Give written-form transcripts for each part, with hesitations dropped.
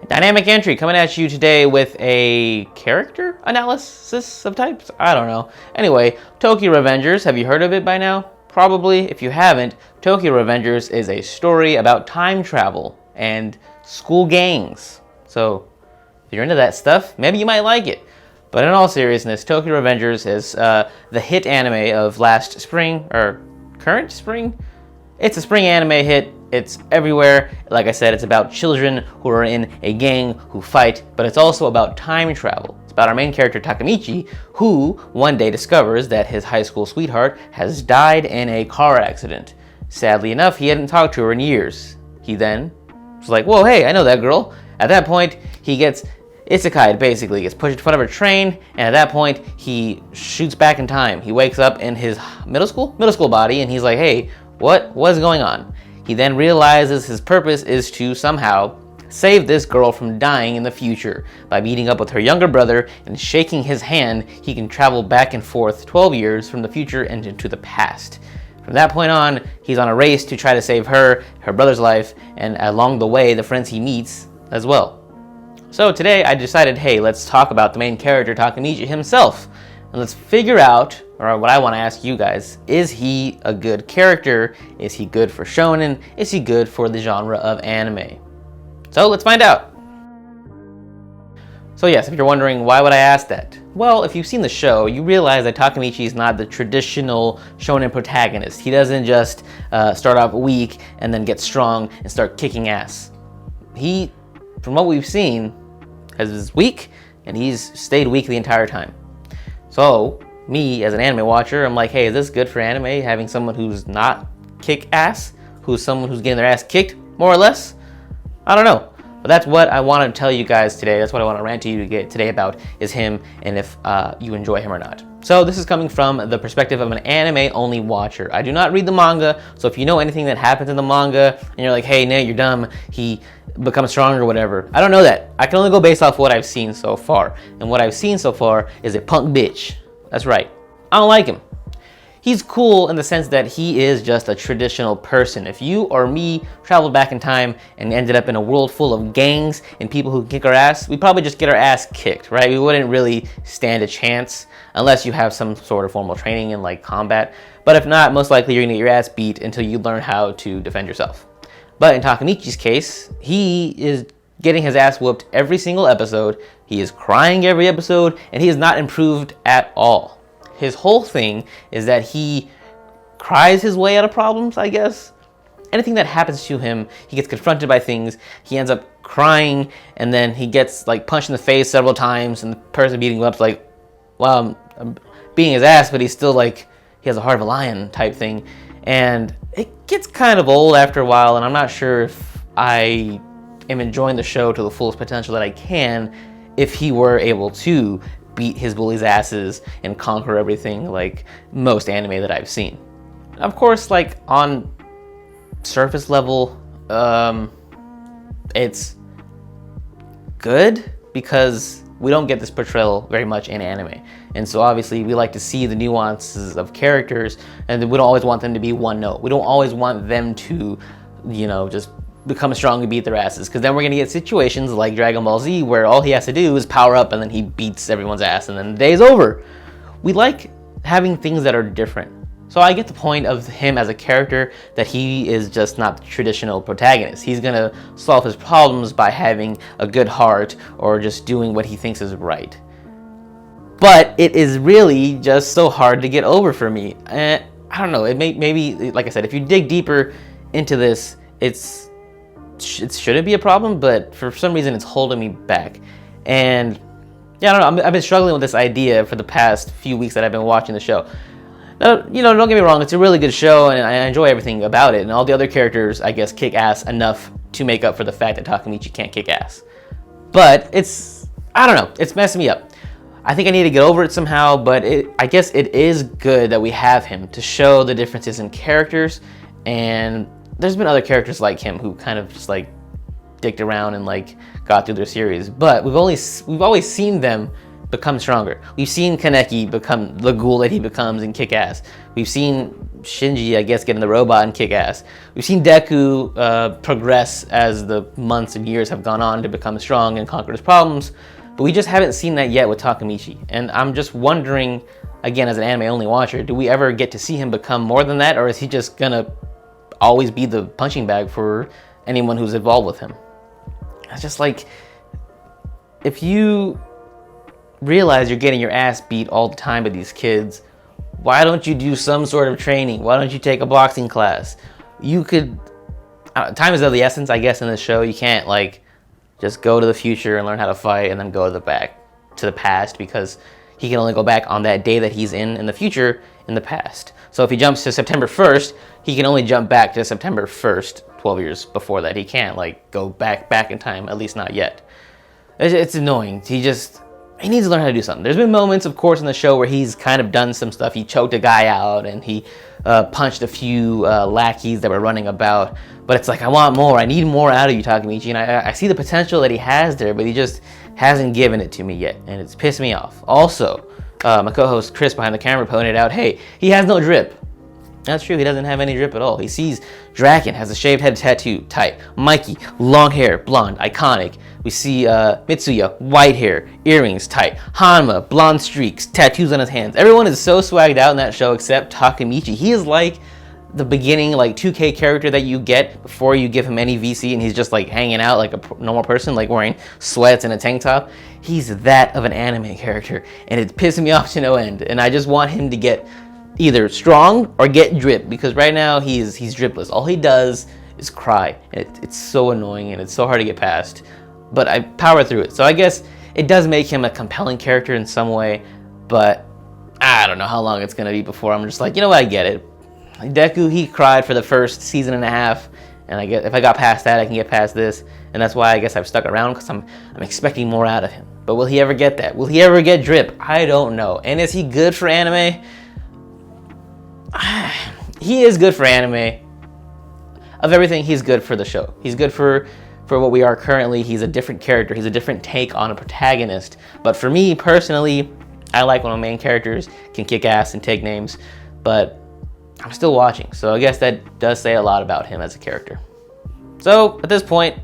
Dynamic Entry coming at you today with a character analysis of types? I don't know. Anyway, Tokyo Revengers, have you heard of it by now? Probably. If you haven't, Tokyo Revengers is a story about time travel and school gangs. So, if you're into that stuff, maybe you might like it. But in all seriousness, Tokyo Revengers is the hit anime of last spring, or current spring? It's a spring anime hit. It's everywhere. Like I said, it's about children who are in a gang who fight, but it's also about time travel. It's about our main character, Takemichi, who one day discovers that his high school sweetheart has died in a car accident. Sadly enough, he hadn't talked to her in years. He then was like, whoa, hey, I know that girl. At that point, he gets isekai'd, basically. Gets pushed in front of a train, and at that point, he shoots back in time. He wakes up in his middle school body, and he's like, hey, what's going on? He then realizes his purpose is to somehow save this girl from dying in the future. By meeting up with her younger brother and shaking his hand, he can travel back and forth 12 years from the future and into the past. From that point on, he's on a race to try to save her brother's life, and along the way, the friends he meets as well. So today I decided, hey, let's talk about the main character, Takemichi himself. And let's figure out, or what I want to ask you guys, is he a good character? Is he good for shonen? Is he good for the genre of anime? So let's find out. So yes, if you're wondering, why would I ask that? Well, if you've seen the show, you realize that Takemichi is not the traditional shonen protagonist. He doesn't just start off weak and then get strong and start kicking ass. He, from what we've seen, is weak, and he's stayed weak the entire time. So, me as an anime watcher, I'm like, hey, is this good for anime? Having someone who's not kick ass, who's someone who's getting their ass kicked, more or less? I don't know. But that's what I want to tell you guys today. That's what I want to rant to you today about, is him, and if you enjoy him or not. So this is coming from the perspective of an anime-only watcher. I do not read the manga, so if you know anything that happens in the manga, and you're like, hey, Nate, you're dumb, he becomes stronger or whatever, I don't know that. I can only go based off what I've seen so far. And what I've seen so far is a punk bitch. That's right. I don't like him. He's cool in the sense that he is just a traditional person. If you or me traveled back in time and ended up in a world full of gangs and people who kick our ass, we'd probably just get our ass kicked, right? We wouldn't really stand a chance unless you have some sort of formal training in like combat. But if not, most likely you're gonna get your ass beat until you learn how to defend yourself. But in Takemichi's case, he is getting his ass whooped every single episode. He is crying every episode, and he has not improved at all. His whole thing is that he cries his way out of problems, I guess. Anything that happens to him, he gets confronted by things, he ends up crying, and then he gets like punched in the face several times, and the person beating him up's like, well, I'm beating his ass, but he's still like, he has a heart of a lion type thing. And it gets kind of old after a while, and I'm not sure if I am enjoying the show to the fullest potential that I can if he were able to beat his bullies' asses and conquer everything like most anime that I've seen. Of course, like on surface level, it's good because we don't get this portrayal very much in anime. And so obviously we like to see the nuances of characters, and we don't always want them to be one note. We don't always want them to, you know, just become strong and beat their asses, because then we're going to get situations like Dragon Ball Z where all he has to do is power up and then he beats everyone's ass and then the day's over. We like having things that are different. So I get the point of him as a character, that he is just not the traditional protagonist. He's going to solve his problems by having a good heart or just doing what he thinks is right. But it is really just so hard to get over for me. I don't know, maybe, like I said, if you dig deeper into this, it shouldn't be a problem, but for some reason it's holding me back. And yeah, I don't know, I've been struggling with this idea for the past few weeks that I've been watching the show. Now, you know, don't get me wrong, it's a really good show and I enjoy everything about it, and all the other characters, I guess, kick ass enough to make up for the fact that Takemichi can't kick ass. But I don't know, it's messing me up. I think I need to get over it somehow, but I guess it is good that we have him to show the differences in characters. And there's been other characters like him who kind of just like dicked around and like got through their series, but we've always seen them become stronger. We've seen Kaneki become the ghoul that he becomes in Kick-Ass. We've seen Shinji, I guess, getting the robot and kick ass. We've seen Deku progress as the months and years have gone on to become strong and conquer his problems, but we just haven't seen that yet with Takemichi. And I'm just wondering, again, as an anime-only watcher, do we ever get to see him become more than that, or is he just gonna always be the punching bag for anyone who's involved with him? It's just like, if you realize you're getting your ass beat all the time by these kids, why don't you do some sort of training? Why don't you take a boxing class? You could, time is of the essence, I guess, in this show. You can't like just go to the future and learn how to fight and then go to the past, because he can only go back on that day that he's in the future in the past. So if he jumps to September 1st, he can only jump back to September 1st, 12 years before that. He can't like go back in time, at least not yet. It's annoying. He needs to learn how to do something. There's been moments, of course, in the show where he's kind of done some stuff. He choked a guy out and he punched a few lackeys that were running about. But it's like, I want more. I need more out of you, Takemichi. And I see the potential that he has there, but he just hasn't given it to me yet. And it's pissed me off. Also, my co-host Chris behind the camera pointed out, hey, he has no drip. That's true, he doesn't have any drip at all. He sees Draken has a shaved head tattoo, tight. Mikey, long hair, blonde, iconic. We see Mitsuya, white hair, earrings, tight. Hanma, blonde streaks, tattoos on his hands. Everyone is so swagged out in that show except Takemichi. He is like the beginning like 2K character that you get before you give him any VC, and he's just like hanging out like a normal person, like wearing sweats and a tank top. He's that of an anime character, and it's pissing me off to no end. And I just want him to get either strong or get drip, because right now he's dripless. All he does is cry. It's so annoying and it's so hard to get past, but I power through it. So I guess it does make him a compelling character in some way, but I don't know how long it's gonna be before I'm just like, you know what, I get it. Deku, he cried for the first season and a half, and I guess if I got past that, I can get past this, and that's why I guess I've stuck around, because I'm expecting more out of him. But will he ever get that? Will he ever get drip? I don't know. And is he good for anime? He is good for anime. Of everything, he's good for the show. He's good for what we are currently. He's a different character. He's a different take on a protagonist. But for me, personally, I like when my main characters can kick ass and take names. But I'm still watching. So I guess that does say a lot about him as a character. So at this point,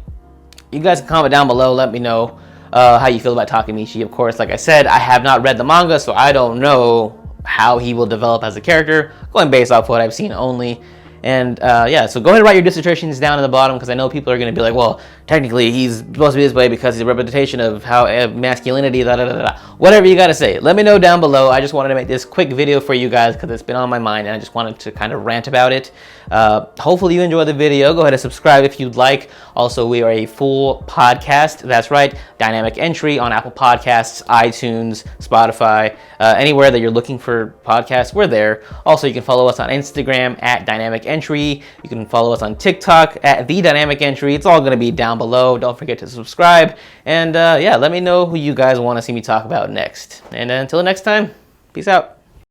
you guys can comment down below. Let me know how you feel about Takemichi. Of course, like I said, I have not read the manga, so I don't know how he will develop as a character, going based off what I've seen only. And yeah, so go ahead and write your dissertations down in the bottom, because I know people are going to be like, well, technically he's supposed to be this way because he's a representation of how masculinity, whatever you got to say. Let me know down below. I just wanted to make this quick video for you guys because it's been on my mind and I just wanted to kind of rant about it. Hopefully you enjoyed the video. Go ahead and subscribe if you'd like. Also, we are a full podcast. That's right, Dynamic Entry on Apple Podcasts, iTunes, Spotify, anywhere that you're looking for podcasts, we're there. Also, you can follow us on Instagram at Dynamic Entry. You can follow us on TikTok at The Dynamic Entry. It's all going to be down below. Don't forget to subscribe. And yeah, let me know who you guys want to see me talk about next. And until next time, peace out.